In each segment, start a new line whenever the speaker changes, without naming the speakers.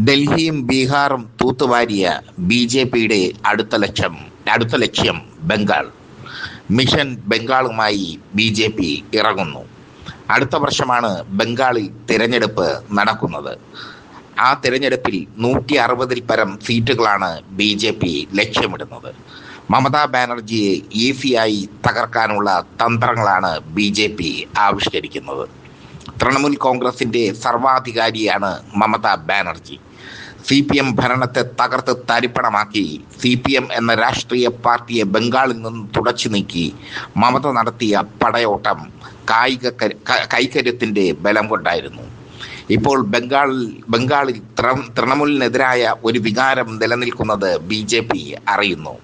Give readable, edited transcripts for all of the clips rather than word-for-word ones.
ഡൽഹിയും ബീഹാറും തൂത്തുവാരിയ ബി.ജെ.പിയുടെ അടുത്ത ലക്ഷ്യം Bengal. Mission ബംഗാളുമായി BJP ഇറങ്ങുന്നു. അടുത്ത വർഷമാണ് ബംഗാളിൽ തിരഞ്ഞെടുപ്പ് നടക്കുന്നത്. ആ തിരഞ്ഞെടുപ്പിൽ 160-ൽ പരം സീറ്റുകളാണ് ബി.ജെ.പി ലക്ഷ്യമിടുന്നത്. മമതാ ബാനർജിയെ ഈസിയായി തകർക്കാനുള്ള തന്ത്രങ്ങളാണ് ബി.ജെ.പി ആവിഷ്കരിക്കുന്നത്. തൃണമൂൽ കോൺഗ്രസിന്റെ സർവാധികാരിയാണ് മമതാ ബാനർജി. CPM ഭരണത്തെ തകർത്ത് തരിപ്പണമാക്കി CPM എന്ന രാഷ്ട്രീയ പാർട്ടിയെ ബംഗാളിൽ നിന്ന് തുടച്ചു നീക്കി മമത നടത്തിയ പടയോട്ടം കൈക്കര്യത്തിന്റെ ബലം കൊണ്ടായിരുന്നു. ഇപ്പോൾ ബംഗാളിൽ തൃണമൂലിനെതിരായ ഒരു വികാരം നിലനിൽക്കുന്നത് ബി.ജെ.പി അറിയുന്നു.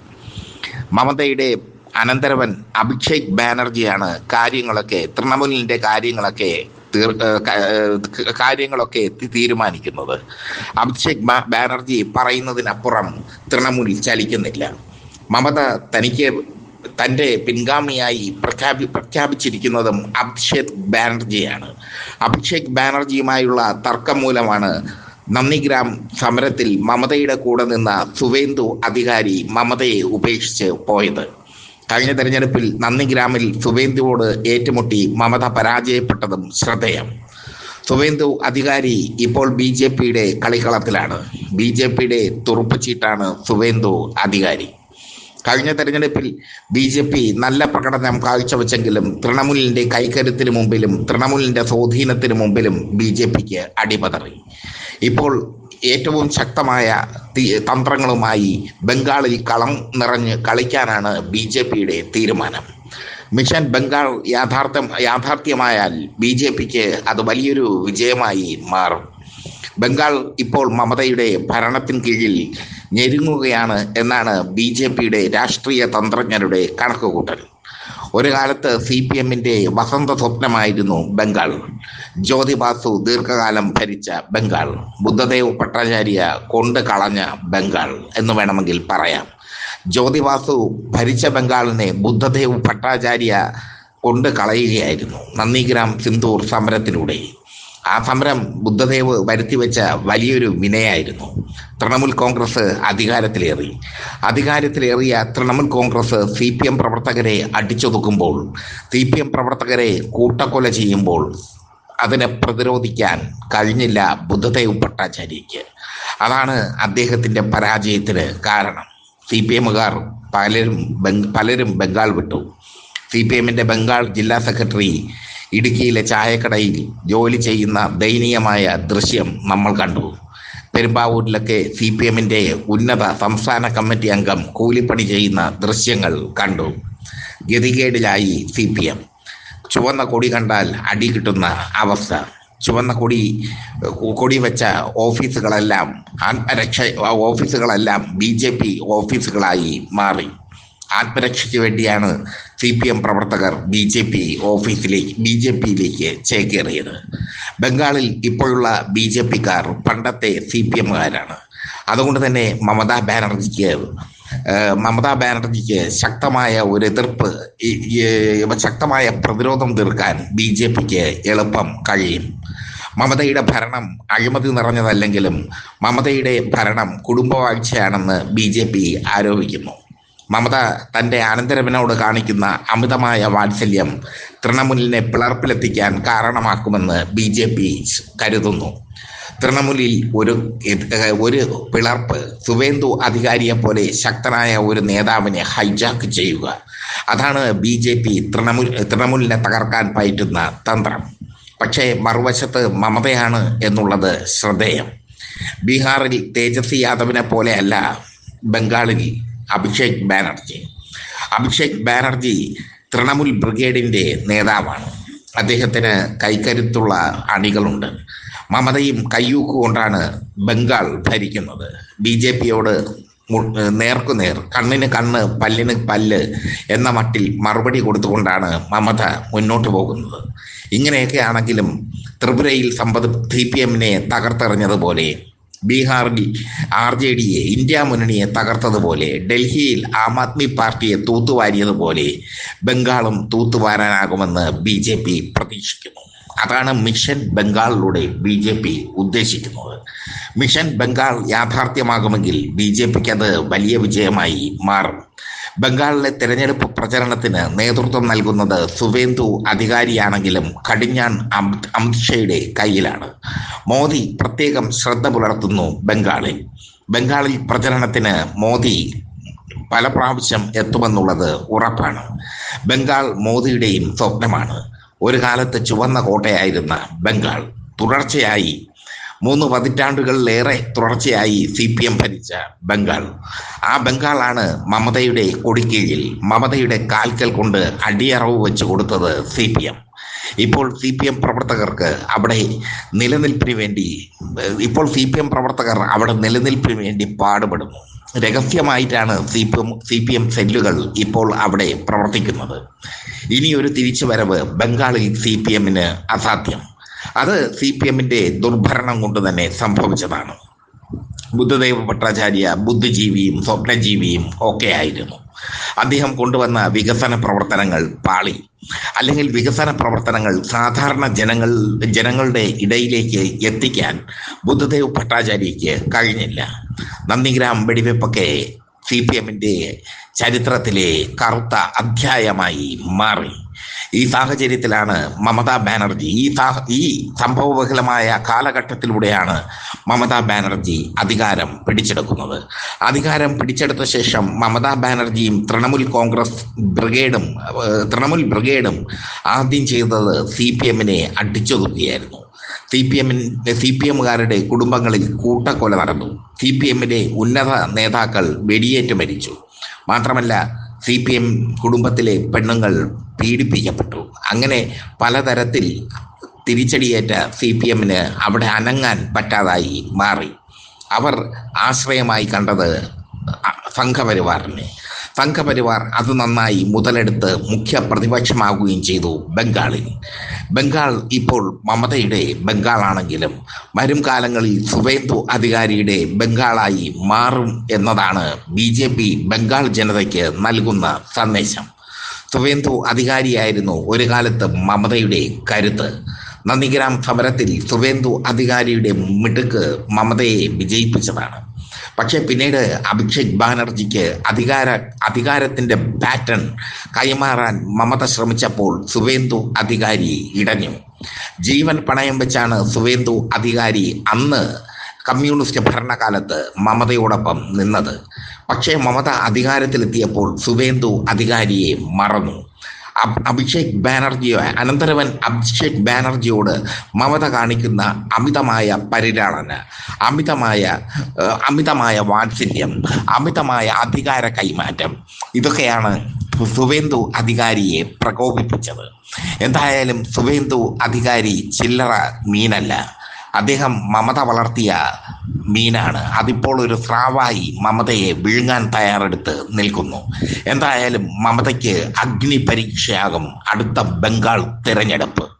മമതയുടെ അനന്തരവൻ അഭിഷേക് ബാനർജിയാണ് തൃണമൂലിന്റെ കാര്യങ്ങളൊക്കെ തീരുമാനിക്കുന്നത്. അഭിഷേക് ബാനർജി പറയുന്നതിനപ്പുറം തൃണമൂൽ ചലിക്കുന്നില്ല. മമത തൻ്റെ പിൻഗാമിയായി പ്രഖ്യാപിച്ചിരിക്കുന്നതും അഭിഷേക് ബാനർജിയാണ്. അഭിഷേക് ബാനർജിയുമായുള്ള തർക്കം മൂലമാണ് നന്ദിഗ്രാം സമരത്തിൽ മമതയുടെ കൂടെ നിന്ന സുവേന്ദു അധികാരി മമതയെ ഉപേക്ഷിച്ച് പോയത്. കഴിഞ്ഞ തെരഞ്ഞെടുപ്പിൽ നന്ദിഗ്രാമിൽ സുവേന്ദുവോട് ഏറ്റുമുട്ടി മമത പരാജയപ്പെട്ടതും ശ്രദ്ധേയം. സുവേന്ദു അധികാരി ഇപ്പോൾ ബി.ജെ.പിയുടെ കളിക്കളത്തിലാണ്. ബി.ജെ.പിയുടെ തുറുപ്പുചീട്ടാണ് സുവേന്ദു അധികാരി. കഴിഞ്ഞ തെരഞ്ഞെടുപ്പിൽ ബി.ജെ.പി നല്ല പ്രകടനം കാഴ്ചവെച്ചെങ്കിലും തൃണമൂലിന്റെ കൈക്കരുത്തിന് മുമ്പിലും തൃണമൂലിന്റെ സ്വാധീനത്തിന് മുമ്പിലും ബി.ജെ.പിക്ക് അടിപതറി. ഇപ്പോൾ ഏറ്റവും ശക്തമായ തന്ത്രങ്ങളുമായി ബംഗാളിൽ കളം നിറഞ്ഞ് കളിക്കാനാണ് ബി.ജെ.പിയുടെ തീരുമാനം. മിഷൻ ബംഗാൾ യാഥാർത്ഥ്യമായാൽ ബി.ജെ.പിക്ക് അത് വലിയൊരു വിജയമായി മാറും. ബംഗാൾ ഇപ്പോൾ മമതയുടെ ഭരണത്തിന് കീഴിൽ ഞെരുങ്ങുകയാണ് എന്നാണ് ബി.ജെ.പിയുടെ രാഷ്ട്രീയ തന്ത്രജ്ഞരുടെ കണക്കുകൂട്ടൽ. ഒരു കാലത്ത് CPMന്റെ വസന്ത സ്വപ്നമായിരുന്നു ബംഗാൾ. ജ്യോതി ബാസു ദീർഘകാലം ഭരിച്ച ബംഗാൾ, ബുദ്ധദേവ് ഭട്ടാചാര്യ കൊണ്ട് കളഞ്ഞ ബംഗാൾ എന്ന് വേണമെങ്കിൽ പറയാം. ജ്യോതി ബാസു ഭരിച്ച ബംഗാളിനെ ബുദ്ധദേവ് ഭട്ടാചാര്യ കൊണ്ട് കളയുകയായിരുന്നു നന്ദിഗ്രാം സിന്ദൂർ സമരത്തിലൂടെ. ആ സമരം ബുദ്ധദേവ് വരുത്തിവെച്ച വലിയൊരു വിനയായിരുന്നു. തൃണമൂൽ കോൺഗ്രസ് അധികാരത്തിലേറിയ തൃണമൂൽ കോൺഗ്രസ് CPM പ്രവർത്തകരെ അടിച്ചൊതുക്കുമ്പോൾ, CPM പ്രവർത്തകരെ കൂട്ടക്കൊല ചെയ്യുമ്പോൾ അതിനെ പ്രതിരോധിക്കാൻ കഴിഞ്ഞില്ല ബുദ്ധദേവ് ഭട്ടാചാര്യയ്ക്ക്. അതാണ് അദ്ദേഹത്തിൻ്റെ പരാജയത്തിന് കാരണം. CPMകാർ പലരും ബംഗാൾ വിട്ടു. CPMന്റെ ബംഗാൾ ജില്ലാ സെക്രട്ടറി ഇടുക്കിയിലെ ചായക്കടയിൽ ജോലി ചെയ്യുന്ന ദയനീയമായ ദൃശ്യം നമ്മൾ കണ്ടു. പെരുമ്പാവൂരിലൊക്കെ CPMന്റെ ഉന്നത സംസ്ഥാന കമ്മിറ്റി അംഗം കൂലിപ്പണി ചെയ്യുന്ന ദൃശ്യങ്ങൾ കണ്ടു. ഗതികേടിലായി CPM. ചുവന്ന കൊടി കണ്ടാൽ അടി കിട്ടുന്ന അവസ്ഥ. ചുവന്ന കൊടി വെച്ച ഓഫീസുകളെല്ലാം BJP ഓഫീസുകളായി മാറി. ആത്മരക്ഷയ്ക്ക് വേണ്ടിയാണ് CPM പ്രവർത്തകർ BJPയിലേക്ക് ചേക്കേറിയത്. ബംഗാളിൽ ഇപ്പോഴുള്ള BJPക്കാർ പണ്ടത്തെ CPMകാരാണ്. അതുകൊണ്ട് തന്നെ മമതാ ബാനർജിക്ക് ശക്തമായ ഒരു എതിർപ്പ്, ശക്തമായ പ്രതിരോധം തീർക്കാൻ BJPക്ക് എളുപ്പം കഴിയും. മമതയുടെ ഭരണം അഴിമതി നിറഞ്ഞതല്ലെങ്കിലും മമതയുടെ ഭരണം കുടുംബവാഴ്ചയാണെന്ന് BJP ആരോപിക്കുന്നു. മമത തൻ്റെ അനന്തരവനോട് കാണിക്കുന്ന അമിതമായ വാത്സല്യം തൃണമൂലിനെ പിളർപ്പിലെത്തിക്കാൻ കാരണമാക്കുമെന്ന് BJP കരുതുന്നു. തൃണമൂലിൽ ഒരു പിളർപ്പ്, സുവേന്ദു അധികാരിയെ പോലെ ശക്തനായ ഒരു നേതാവിനെ ഹൈജാക്ക് ചെയ്യുക, അതാണ് BJP തൃണമൂലിനെ തകർക്കാൻ പയറ്റുന്ന തന്ത്രം. പക്ഷേ മറുവശത്ത് മമതയാണ് എന്നുള്ളത് ശ്രദ്ധേയം. ബീഹാറിൽ തേജസ്വി യാദവിനെ പോലെയല്ല ബംഗാളിൽ അഭിഷേക് ബാനർജി തൃണമൂൽ ബ്രിഗേഡിൻ്റെ നേതാവാണ്. അദ്ദേഹത്തിന് കൈക്കരുത്തുള്ള അണികളുണ്ട്. മമതയും കയ്യൂക്കുകൊണ്ടാണ് ബംഗാൾ ഭരിക്കുന്നത്. BJPയോട് നേർക്കുനേർ, കണ്ണിന് കണ്ണ് പല്ലിന് പല്ല് എന്ന മട്ടിൽ മറുപടി കൊടുത്തുകൊണ്ടാണ് മമത മുന്നോട്ട് പോകുന്നത്. ഇങ്ങനെയൊക്കെ ആണെങ്കിലും ത്രിപുരയിൽ CPMനെ തകർത്തെറിഞ്ഞതുപോലെ, ബീഹാറിൽ RJDയെ, ഇന്ത്യ മുന്നണിയെ തകർത്തതുപോലെ, ഡൽഹിയിൽ ആം ആദ്മി പാർട്ടിയെ തൂത്തുവാരിയതുപോലെ ബംഗാളും തൂത്തുവാരാനാകുമെന്ന് BJP പ്രതീക്ഷിക്കുന്നു. അതാണ് മിഷൻ ബംഗാളിലൂടെ BJP ഉദ്ദേശിക്കുന്നത്. മിഷൻ ബംഗാൾ യാഥാർത്ഥ്യമാകുമെങ്കിൽ BJPക്ക് അത് വലിയ വിജയമായി മാറും. ബംഗാളിലെ തെരഞ്ഞെടുപ്പ് പ്രചരണത്തിന് നേതൃത്വം നൽകുന്നത് സുവേന്ദു അധികാരിയാണെങ്കിലും കടിഞ്ഞാൺ അമിത്ഷയുടെ കയ്യിലാണ്. മോദി പ്രത്യേകം ശ്രദ്ധ പുലർത്തുന്നു ബംഗാളിൽ പ്രചരണത്തിന് മോദി പല പ്രാവശ്യം എത്തുമെന്നുള്ളത് ഉറപ്പാണ്. ബംഗാൾ മോദിയുടെയും സ്വപ്നമാണ്. ഒരു കാലത്ത് ചുവന്ന കോട്ടയായിരുന്ന ബംഗാൾ തുടർച്ചയായി 3 പതിറ്റാണ്ടുകളിലേറെ തുടർച്ചയായി CPM ഭരിച്ച ബംഗാൾ. ആ ബംഗാളാണ് മമതയുടെ കൊടിക്കീഴിൽ പ്രവർത്തകർക്ക് കാൽക്കൽ കൊണ്ട് അടിയറവ് വെച്ച് കൊടുത്തത് CPM. ഇപ്പോൾ CPM പ്രവർത്തകർ അവിടെ നിലനിൽപ്പിന് വേണ്ടി പാടുപെടുന്നു. രഹസ്യമായിട്ടാണ് CPM സെല്ലുകൾ ഇപ്പോൾ അവിടെ പ്രവർത്തിക്കുന്നത്. ഇനിയൊരു തിരിച്ചുവരവ് ബംഗാളിൽ CPMന് അസാധ്യം. അത് CPMന്റെ ദുർഭരണം കൊണ്ട് തന്നെ സംഭവിച്ചതാണ്. ബുദ്ധദേവ് ഭട്ടാചാര്യ ബുദ്ധിജീവിയും സ്വപ്നജീവിയും ഒക്കെ ആയിരുന്നു. അദ്ദേഹം കൊണ്ടുവന്ന വികസന പ്രവർത്തനങ്ങൾ പാളി. അല്ലെങ്കിൽ വികസന പ്രവർത്തനങ്ങൾ സാധാരണ ജനങ്ങളുടെ ഇടയിലേക്ക് എത്തിക്കാൻ ബുദ്ധദേവ് ഭട്ടാചാര്യയ്ക്ക് കഴിഞ്ഞില്ല. നന്ദിഗ്രാം വെടിവെപ്പൊക്കെ CPMന്റെ ചരിത്രത്തിലെ കറുത്ത അധ്യായമായി മാറി. ഈ സാഹചര്യത്തിലാണ് മമതാ ബാനർജി ഈ സംഭവബഹുലമായ കാലഘട്ടത്തിലൂടെയാണ് മമതാ ബാനർജി അധികാരം പിടിച്ചെടുക്കുന്നത്. അധികാരം പിടിച്ചെടുത്ത ശേഷം മമതാ ബാനർജിയും തൃണമൂൽ ബ്രിഗേഡും ആദ്യം ചെയ്തത് CPMനെ അടിച്ചൊതുക്കുകയായിരുന്നു. CPMകാരുടെ കുടുംബങ്ങളിൽ കൂട്ടക്കൊല നടന്നു. CPMന്റെ ഉന്നത നേതാക്കൾ വെടിയേറ്റ് മരിച്ചു. മാത്രമല്ല CPM കുടുംബത്തിലെ പെണ്ണുങ്ങൾ പീഡിപ്പിക്കപ്പെട്ടു. അങ്ങനെ പലതരത്തിൽ തിരിച്ചടിയേറ്റ CPMന് അവിടെ അനങ്ങാൻ പറ്റാതായി മാറി. അവർ ആശ്രയമായി കണ്ടത് സംഘപരിവാർ അത് നന്നായി മുതലെടുത്ത് മുഖ്യ പ്രതിപക്ഷമാകുകയും ചെയ്തു ബംഗാൾ ഇപ്പോൾ മമതയുടെ ബംഗാളാണെങ്കിലും വരും കാലങ്ങളിൽ സുവേന്ദു അധികാരിയുടെ ബംഗാളായി മാറും എന്നതാണ് BJP ബംഗാൾ ജനതയ്ക്ക് നൽകുന്ന സന്ദേശം. സുവേന്ദു അധികാരിയായിരുന്നു ഒരു കാലത്ത് മമതയുടെ കരുത്ത്. നന്ദിഗ്രാം സമരത്തിൽ സുവേന്ദു അധികാരിയുടെ മിടുക്ക് മമതയെ വിജയിപ്പിച്ചതാണ്. പക്ഷെ പിന്നീട് അഭിഷേക് ബാനർജിക്ക് അധികാരത്തിന്റെ പാറ്റേൺ കൈമാറാൻ മമത ശ്രമിച്ചപ്പോൾ സുവേന്ദു അധികാരി ഇടഞ്ഞു. ജീവൻ പണയം വെച്ചാണ് സുവേന്ദു അധികാരി അന്ന് കമ്മ്യൂണിസ്റ്റ് ഭരണകാലത്ത് മമതയോടൊപ്പം നിന്നത്. പക്ഷേ മമത അധികാരത്തിലെത്തിയപ്പോൾ സുവേന്ദു അധികാരിയെ മറന്നു. അഭിഷേക് ബാനർജിയോട് മമത കാണിക്കുന്ന അമിതമായ പരിലാളന, അമിതമായ വാത്സല്യം, അമിതമായ അധികാര കൈമാറ്റം, ഇതൊക്കെയാണ് സുവേന്ദു അധികാരിയെ പ്രകോപിപ്പിച്ചത്. എന്തായാലും സുവേന്ദു അധികാരി ചില്ലറ മീനല്ല. അദ്ദേഹം മമത വളർത്തിയ മീനാണ്. അതിപ്പോൾ ഒരു സ്രാവായി മമതയെ വിഴുങ്ങാൻ തയ്യാറെടുത്ത് നിൽക്കുന്നു. എന്തായാലും മമതയ്ക്ക് അഗ്നി പരീക്ഷയാകും അടുത്ത ബംഗാൾ തിരഞ്ഞെടുപ്പ്.